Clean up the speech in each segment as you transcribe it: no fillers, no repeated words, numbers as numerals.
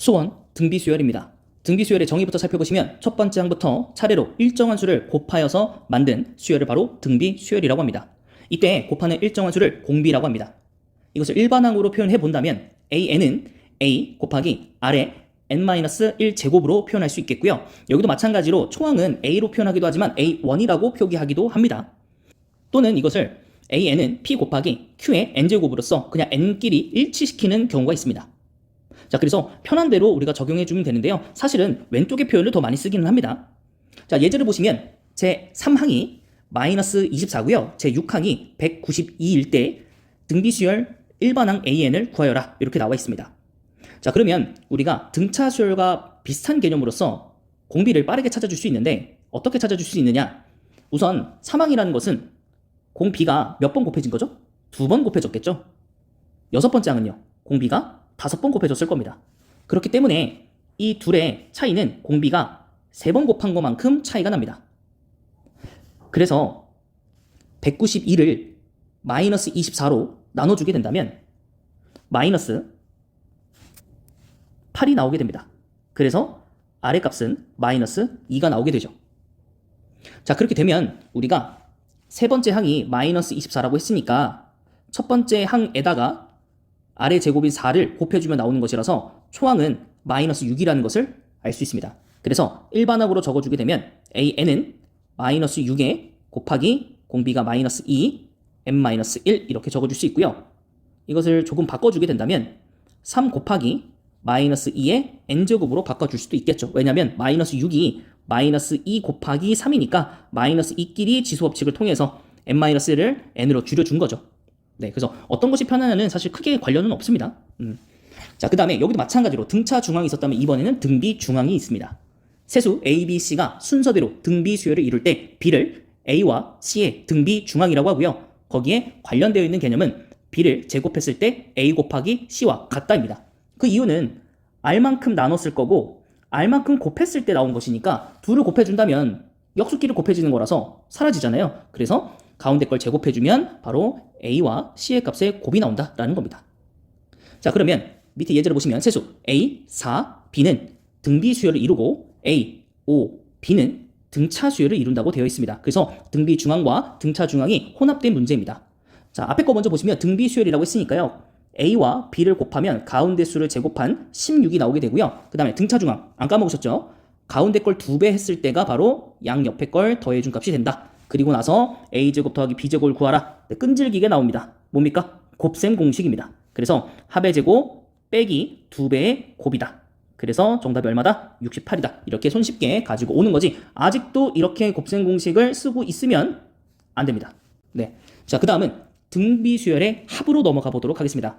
수원 등비수열입니다. 등비수열의 정의부터 살펴보시면 첫 번째 항부터 차례로 일정한 수를 곱하여서 만든 수열을 바로 등비수열이라고 합니다. 이때 곱하는 일정한 수를 공비라고 합니다. 이것을 일반항으로 표현해 본다면 AN은 A 곱하기 아래 n-1 제곱으로 표현할 수 있겠고요. 여기도 마찬가지로 초항은 A로 표현하기도 하지만 A1이라고 표기하기도 합니다. 또는 이것을 AN은 P 곱하기 Q의 n제곱으로서 그냥 n끼리 일치시키는 경우가 있습니다. 자, 그래서 편한 대로 우리가 적용해 주면 되는데요. 사실은 왼쪽의 표현을 더 많이 쓰기는 합니다. 자, 예제를 보시면 제 3항이 마이너스 24고요. 제 6항이 192일 때 등비수열 일반항 AN을 구하여라 이렇게 나와 있습니다. 자, 그러면 우리가 등차 수열과 비슷한 개념으로서 공비를 빠르게 찾아줄 수 있는데 어떻게 찾아줄 수 있느냐? 우선 3항이라는 것은 공비가 몇 번 곱해진 거죠? 2번 곱해졌겠죠? 여섯 번째 항은요. 공비가 5번 곱해졌을 겁니다. 그렇기 때문에 이 둘의 차이는 공비가 3번 곱한 것만큼 차이가 납니다. 그래서 192를 마이너스 24로 나눠주게 된다면 마이너스 8이 나오게 됩니다. 그래서 아래값은 마이너스 2가 나오게 되죠. 자, 그렇게 되면 우리가 세 번째 항이 마이너스 24라고 했으니까 첫 번째 항에다가 아래 제곱인 4를 곱해주면 나오는 것이라서 초항은 마이너스 6이라는 것을 알 수 있습니다. 그래서 일반항으로 적어주게 되면 AN은 마이너스 6에 곱하기 공비가 마이너스 2, n-1 이렇게 적어줄 수 있고요. 이것을 조금 바꿔주게 된다면 3 곱하기 마이너스 2의 n제곱으로 바꿔줄 수도 있겠죠. 왜냐하면 마이너스 6이 마이너스 2 곱하기 3이니까 마이너스 2끼리 지수법칙을 통해서 n-1을 n으로 줄여준 거죠. 네, 그래서 어떤 것이 편하냐는 사실 크게 관련은 없습니다. 자, 그 다음에 여기도 마찬가지로 등차 중항이 있었다면 이번에는 등비 중항이 있습니다. 세수 A, B, C가 순서대로 등비 수열을 이룰 때 B를 A와 C의 등비 중항이라고 하고요. 거기에 관련되어 있는 개념은 B를 제곱했을 때 A 곱하기 C와 같다입니다. 그 이유는 R만큼 나눴을 거고 R만큼 곱했을 때 나온 것이니까 둘을 곱해준다면 역수끼리 곱해지는 거라서 사라지잖아요. 그래서 가운데 걸 제곱해주면 바로 A와 C의 값의 곱이 나온다라는 겁니다. 자, 그러면 밑에 예제를 보시면 세수 A, 4, B는 등비 수열을 이루고 A, 5, B는 등차 수열을 이룬다고 되어 있습니다. 그래서 등비 중항과 등차 중항이 혼합된 문제입니다. 자, 앞에 거 먼저 보시면 등비 수열이라고 했으니까요. A와 B를 곱하면 가운데 수를 제곱한 16이 나오게 되고요. 그 다음에 등차 중항 안 까먹으셨죠? 가운데 걸 2배 했을 때가 바로 양 옆에 걸 더해준 값이 된다. 그리고 나서 A제곱 더하기 B제곱을 구하라. 네, 끈질기게 나옵니다. 뭡니까? 곱셈 공식입니다. 그래서 합의 제곱 빼기 2배의 곱이다. 그래서 정답이 얼마다? 68이다. 이렇게 손쉽게 가지고 오는 거지. 아직도 이렇게 곱셈 공식을 쓰고 있으면 안 됩니다. 네. 자, 그 다음은 등비수열의 합으로 넘어가 보도록 하겠습니다.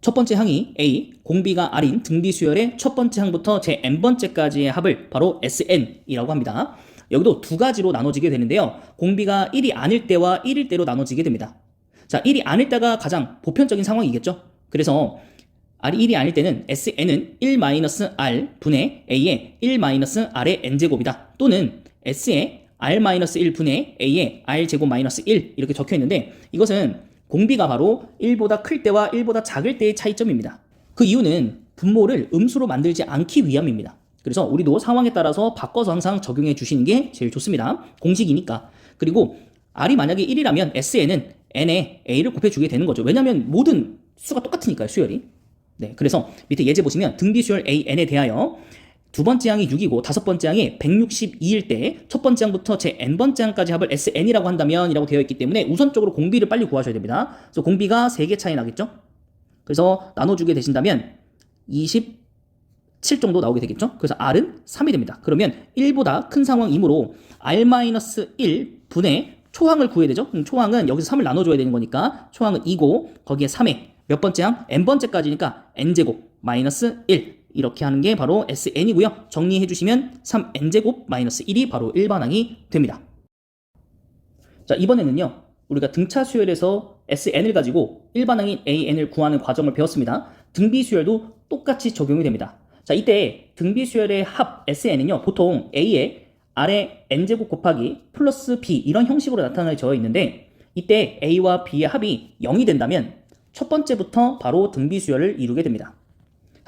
첫 번째 항이 A, 공비가 R인 등비수열의 첫 번째 항부터 제 n번째까지의 합을 바로 SN이라고 합니다. 여기도 두 가지로 나눠지게 되는데요. 공비가 1이 아닐 때와 1일 때로 나눠지게 됩니다. 자, 1이 아닐 때가 가장 보편적인 상황이겠죠. 그래서 R이 1이 아닐 때는 SN은 1-R 분의 A의 1-R의 n제곱이다. 또는 S의 R-1 분의 A의 R제곱 마이너스 1 이렇게 적혀 있는데 이것은 공비가 바로 1보다 클 때와 1보다 작을 때의 차이점입니다. 그 이유는 분모를 음수로 만들지 않기 위함입니다. 그래서 우리도 상황에 따라서 바꿔서 항상 적용해 주시는 게 제일 좋습니다. 공식이니까. 그리고 R이 만약에 1이라면 SN은 N에 A를 곱해주게 되는 거죠. 왜냐하면 모든 수가 똑같으니까요, 수열이. 네, 그래서 밑에 예제 보시면 등비수열 AN에 대하여 두 번째 항이 6이고 다섯 번째 항이 162일 때 첫 번째 항부터 제 n번째 항까지 합을 SN이라고 한다면 이라고 되어 있기 때문에 우선적으로 공비를 빨리 구하셔야 됩니다. 그래서 공비가 3개 차이 나겠죠? 그래서 나눠주게 되신다면 27 정도 나오게 되겠죠? 그래서 R은 3이 됩니다. 그러면 1보다 큰 상황이므로 R-1 분의 초항을 구해야 되죠? 초항은 여기서 3을 나눠줘야 되는 거니까 초항은 2고 거기에 3에 몇 번째 항? n번째까지니까 n제곱 마이너스 1 이렇게 하는 게 바로 SN이고요. 정리해 주시면 3n제곱 마이너스 1이 바로 일반항이 됩니다. 자, 이번에는요. 우리가 등차 수열에서 SN을 가지고 일반항인 AN을 구하는 과정을 배웠습니다. 등비 수열도 똑같이 적용이 됩니다. 자, 이때 등비 수열의 합 SN은요. 보통 A의 R의 n제곱 곱하기 플러스 B 이런 형식으로 나타나져 있는데 이때 A와 B의 합이 0이 된다면 첫 번째부터 바로 등비 수열을 이루게 됩니다.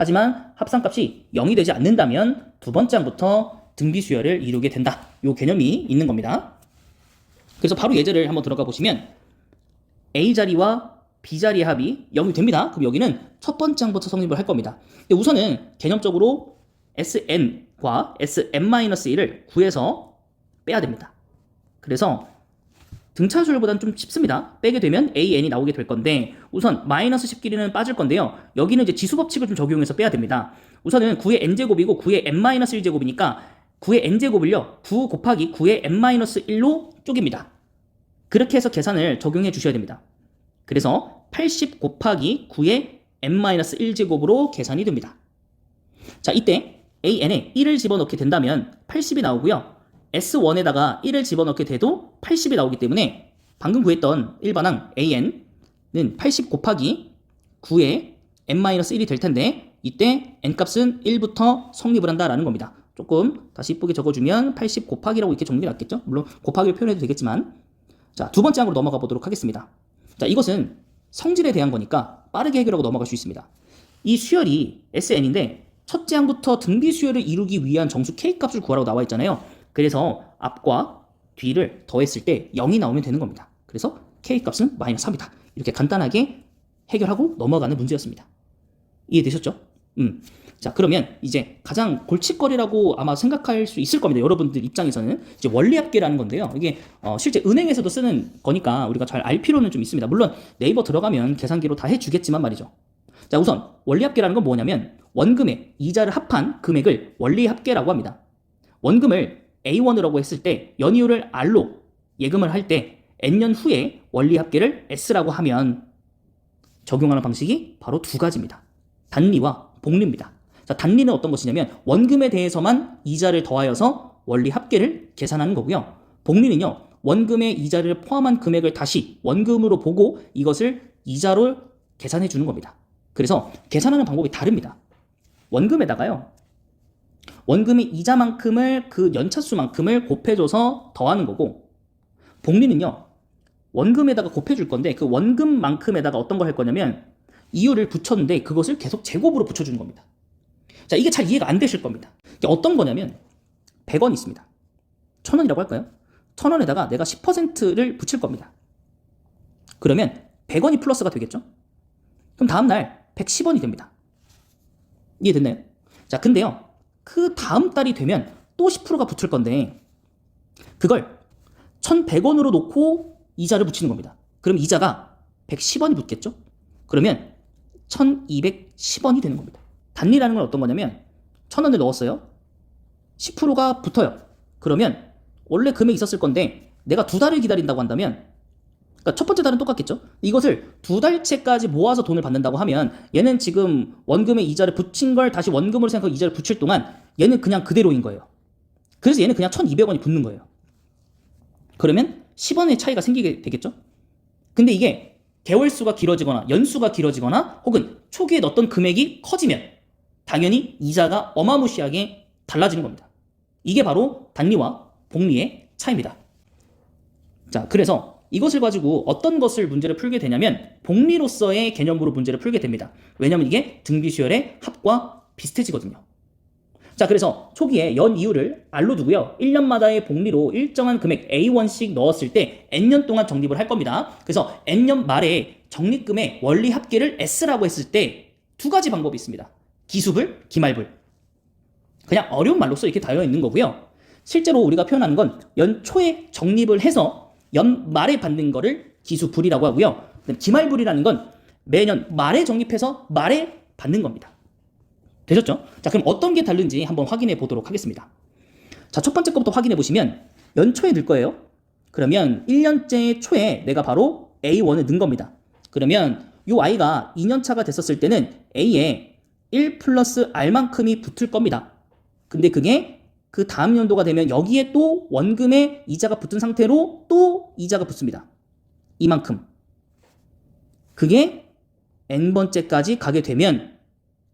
하지만 합산값이 0이 되지 않는다면 두 번째 항부터 등비 수열을 이루게 된다. 요 개념이 있는 겁니다. 그래서 바로 예제를 한번 들어가 보시면 A자리와 B자리의 합이 0이 됩니다. 그럼 여기는 첫 번째 항부터 성립을 할 겁니다. 근데 우선은 개념적으로 Sn과 Sn-1을 구해서 빼야 됩니다. 그래서 등차수열보다는 좀 쉽습니다. 빼게 되면 AN이 나오게 될 건데 우선 마이너스 10끼리는 빠질 건데요. 여기는 이제 지수법칙을 좀 적용해서 빼야 됩니다. 우선은 9의 n제곱이고 9의 n-1제곱이니까 9의 n제곱을요 9 곱하기 9의 n-1로 쪼갭니다. 그렇게 해서 계산을 적용해 주셔야 됩니다. 그래서 80 곱하기 9의 n-1제곱으로 계산이 됩니다. 자, 이때 AN에 1을 집어넣게 된다면 80이 나오고요. S1에다가 1을 집어넣게 돼도 80이 나오기 때문에 방금 구했던 일반항 AN은 80 곱하기 9의 n-1이 될 텐데 이때 n값은 1부터 성립을 한다라는 겁니다. 조금 다시 이쁘게 적어주면 80 곱하기라고 이렇게 정리가 낫겠죠? 물론 곱하기로 표현해도 되겠지만 자, 두 번째 항으로 넘어가 보도록 하겠습니다. 자, 이것은 성질에 대한 거니까 빠르게 해결하고 넘어갈 수 있습니다. 이 수열이 SN인데 첫째 항부터 등비 수열을 이루기 위한 정수 K값을 구하라고 나와 있잖아요. 그래서 앞과 뒤를 더했을 때 0이 나오면 되는 겁니다. 그래서 K값은 마이너스 3이다. 이렇게 간단하게 해결하고 넘어가는 문제였습니다. 이해되셨죠? 자, 그러면 이제 가장 골칫거리라고 아마 생각할 수 있을 겁니다. 여러분들 입장에서는 이제 원리합계라는 건데요. 이게 실제 은행에서도 쓰는 거니까 우리가 잘 알 필요는 좀 있습니다. 물론 네이버 들어가면 계산기로 다 해주겠지만 말이죠. 자, 우선 원리합계라는 건 뭐냐면 원금의 이자를 합한 금액을 원리합계라고 합니다. 원금을 A1이라고 했을 때 연이율을 R로 예금을 할 때 N년 후에 원리합계를 S라고 하면 적용하는 방식이 바로 두 가지입니다. 단리와 복리입니다. 자, 단리는 어떤 것이냐면 원금에 대해서만 이자를 더하여서 원리합계를 계산하는 거고요. 복리는요, 원금의 이자를 포함한 금액을 다시 원금으로 보고 이것을 이자로 계산해 주는 겁니다. 그래서 계산하는 방법이 다릅니다. 원금에다가요, 원금이 이자만큼을 그 연차수만큼을 곱해줘서 더하는 거고, 복리는요, 원금에다가 곱해줄 건데 그 원금만큼에다가 어떤 걸 할 거냐면 이유를 붙였는데 그것을 계속 제곱으로 붙여주는 겁니다. 자, 이게 잘 이해가 안 되실 겁니다. 이게 어떤 거냐면 100원 있습니다. 1000원이라고 할까요? 1000원에다가 내가 10%를 붙일 겁니다. 그러면 100원이 플러스가 되겠죠? 그럼 다음날 110원이 됩니다. 이해됐나요? 자, 근데요, 그 다음 달이 되면 또 10%가 붙을 건데 그걸 1100원으로 놓고 이자를 붙이는 겁니다. 그럼 이자가 110원이 붙겠죠? 그러면 1210원이 되는 겁니다. 단리라는 건 어떤 거냐면 1000원을 넣었어요. 10%가 붙어요. 그러면 원래 금액이 있었을 건데 내가 두 달을 기다린다고 한다면, 그러니까 첫 번째 달은 똑같겠죠? 이것을 두 달치까지 모아서 돈을 받는다고 하면 얘는 지금 원금에 이자를 붙인 걸 다시 원금으로 생각하고 이자를 붙일 동안 얘는 그냥 그대로인 거예요. 그래서 얘는 그냥 1200원이 붙는 거예요. 그러면 10원의 차이가 생기게 되겠죠? 근데 이게 개월수가 길어지거나 연수가 길어지거나 혹은 초기에 넣었던 금액이 커지면 당연히 이자가 어마무시하게 달라지는 겁니다. 이게 바로 단리와 복리의 차이입니다. 자, 그래서 이것을 가지고 어떤 것을 문제를 풀게 되냐면 복리로서의 개념으로 문제를 풀게 됩니다. 왜냐하면 이게 등비수열의 합과 비슷해지거든요. 자, 그래서 초기에 연 이유를 R로 두고요. 1년마다의 복리로 일정한 금액 A1씩 넣었을 때 N년 동안 적립을 할 겁니다. 그래서 N년 말에 적립금의 원리 합계를 S라고 했을 때 두 가지 방법이 있습니다. 기수불, 기말불. 그냥 어려운 말로써 이렇게 되어 있는 거고요. 실제로 우리가 표현하는 건 연초에 적립을 해서 연말에 받는 거를 기수불이라고 하고요. 기말불이라는 건 매년 말에 적립해서 말에 받는 겁니다. 되셨죠? 자, 그럼 어떤 게 다른지 한번 확인해 보도록 하겠습니다. 자, 첫 번째 것부터 확인해 보시면 연초에 넣을 거예요. 그러면 1년째 초에 내가 바로 A1을 넣은 겁니다. 그러면 이 I가 2년차가 됐었을 때는 A에 1 플러스 R만큼이 붙을 겁니다. 근데 그게 그 다음 연도가 되면 여기에 또 원금에 이자가 붙은 상태로 또 이자가 붙습니다. 이만큼. 그게 N번째까지 가게 되면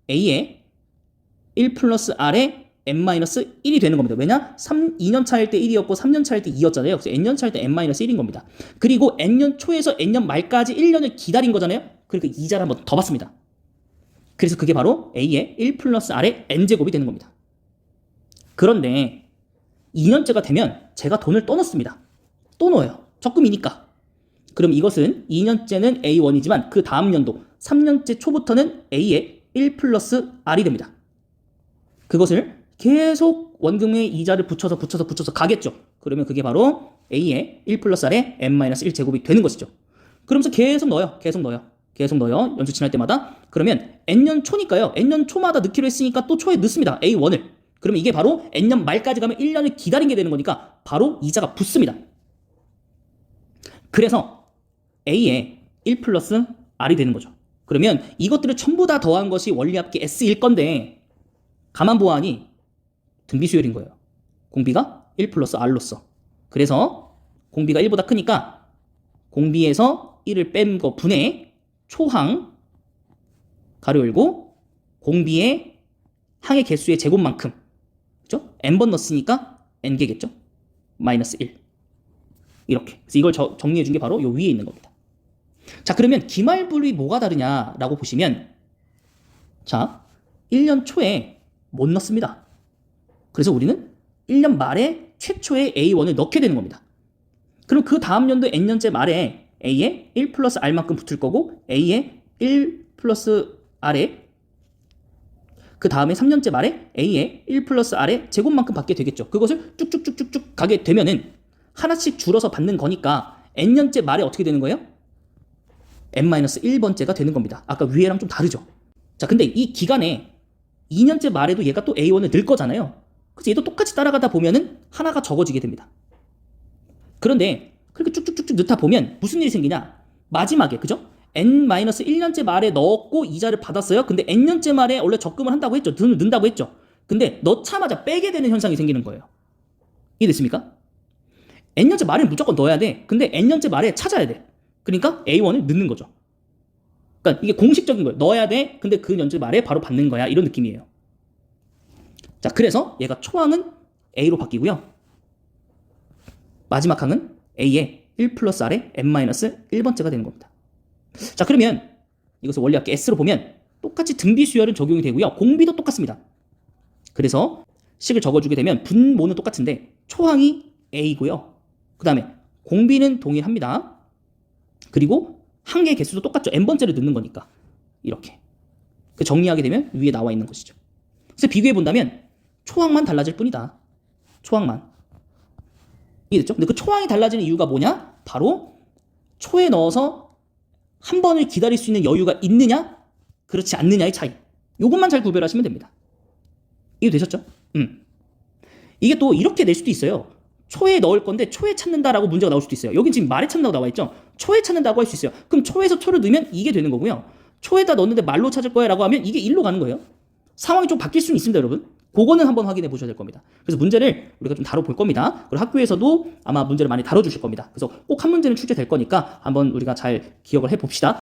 A에 1 플러스 R에 N-1이 되는 겁니다. 왜냐? 2년 차일 때 1이었고 3년 차일 때 2였잖아요. 그래서 N년 차일 때 N-1인 겁니다. 그리고 N년 초에서 N년 말까지 1년을 기다린 거잖아요. 그러니까 이자를 한번 더 받습니다. 그래서 그게 바로 A의 1 플러스 R의 N제곱이 되는 겁니다. 그런데 2년째가 되면 제가 돈을 떠넣습니다. 또 넣어요. 적금이니까. 그럼 이것은 2년째는 A1이지만 그 다음 연도 3년째 초부터는 A의 1 플러스 R이 됩니다. 그것을 계속 원금의 이자를 붙여서 가겠죠. 그러면 그게 바로 A의 1 플러스 R의 N-1제곱이 되는 것이죠. 그러면서 계속 넣어요. 연수 지날 때마다. 그러면 N년 초니까요. N년 초마다 넣기로 했으니까 또 초에 넣습니다. A1을. 그러면 이게 바로 N년 말까지 가면 1년을 기다린 게 되는 거니까 바로 이자가 붙습니다. 그래서 A의 1 플러스 R이 되는 거죠. 그러면 이것들을 전부 다 더한 것이 원리합계 S일 건데 가만 보아하니 등비수열인 거예요. 공비가 1 플러스 R로서. 그래서 공비가 1보다 크니까 공비에서 1을 뺀 거 분의 초항 가로 열고 공비의 항의 개수의 제곱만큼, 그죠? n번 넣었으니까 n개겠죠? 마이너스 1. 이렇게. 그래서 이걸 정리해 준 게 바로 요 위에 있는 겁니다. 자, 그러면 기말불이 뭐가 다르냐라고 보시면, 자, 1년 초에 못 넣습니다. 그래서 우리는 1년 말에 최초의 A1을 넣게 되는 겁니다. 그럼 그 다음 연도 N년째 말에 A의 1 플러스 R만큼 붙을 거고 A의 1 플러스 R에 그 다음에 3년째 말에 A의 1 플러스 R의 제곱만큼 받게 되겠죠. 그것을 쭉쭉쭉쭉쭉 가게 되면은 하나씩 줄어서 받는 거니까 N년째 말에 어떻게 되는 거예요? N-1번째가 되는 겁니다. 아까 위에랑 좀 다르죠. 자, 근데 이 기간에 2년째 말에도 얘가 또 A1을 넣을 거잖아요. 그래서 얘도 똑같이 따라가다 보면은 하나가 적어지게 됩니다. 그런데 그렇게 쭉쭉쭉쭉 넣다 보면 무슨 일이 생기냐? 마지막에, 그죠? N-1년째 말에 넣었고 이자를 받았어요. 근데 N년째 말에 원래 적금을 한다고 했죠. 돈을 넣는다고 했죠. 근데 넣자마자 빼게 되는 현상이 생기는 거예요. 이해됐습니까? N년째 말에 무조건 넣어야 돼. 근데 N년째 말에 찾아야 돼. 그러니까 A1을 넣는 거죠. 그러니까 이게 공식적인 거예요. 넣어야 돼. 근데 그 년째 말에 바로 받는 거야. 이런 느낌이에요. 자, 그래서 얘가 초항은 A로 바뀌고요. 마지막 항은 A의 1 플러스 R의 N-1번째가 되는 겁니다. 자, 그러면 이것을 원리합계 S로 보면 똑같이 등비수열은 적용이 되고요. 공비도 똑같습니다. 그래서 식을 적어주게 되면 분모는 똑같은데 초항이 A고요. 그 다음에 공비는 동일합니다. 그리고 항의 개수도 똑같죠. N번째를 넣는 거니까. 이렇게. 정리하게 되면 위에 나와 있는 것이죠. 그래서 비교해 본다면 초항만 달라질 뿐이다. 초항만. 이해됐죠? 근데 그 초항이 달라지는 이유가 뭐냐? 바로 초에 넣어서 한 번을 기다릴 수 있는 여유가 있느냐? 그렇지 않느냐의 차이. 이것만 잘 구별하시면 됩니다. 이해되셨죠? 이게 또 이렇게 낼 수도 있어요. 초에 넣을 건데 초에 찾는다라고 문제가 나올 수도 있어요. 여긴 지금 말에 찾는다고 나와 있죠? 초에 찾는다고 할 수 있어요. 그럼 초에서 초를 넣으면 이게 되는 거고요. 초에다 넣었는데 말로 찾을 거야 라고 하면 이게 1로 가는 거예요. 상황이 좀 바뀔 수는 있습니다, 여러분. 그거는 한번 확인해 보셔야 될 겁니다. 그래서 문제를 우리가 좀 다뤄볼 겁니다. 그리고 학교에서도 아마 문제를 많이 다뤄주실 겁니다. 그래서 꼭 한 문제는 출제될 거니까 한번 우리가 잘 기억을 해봅시다.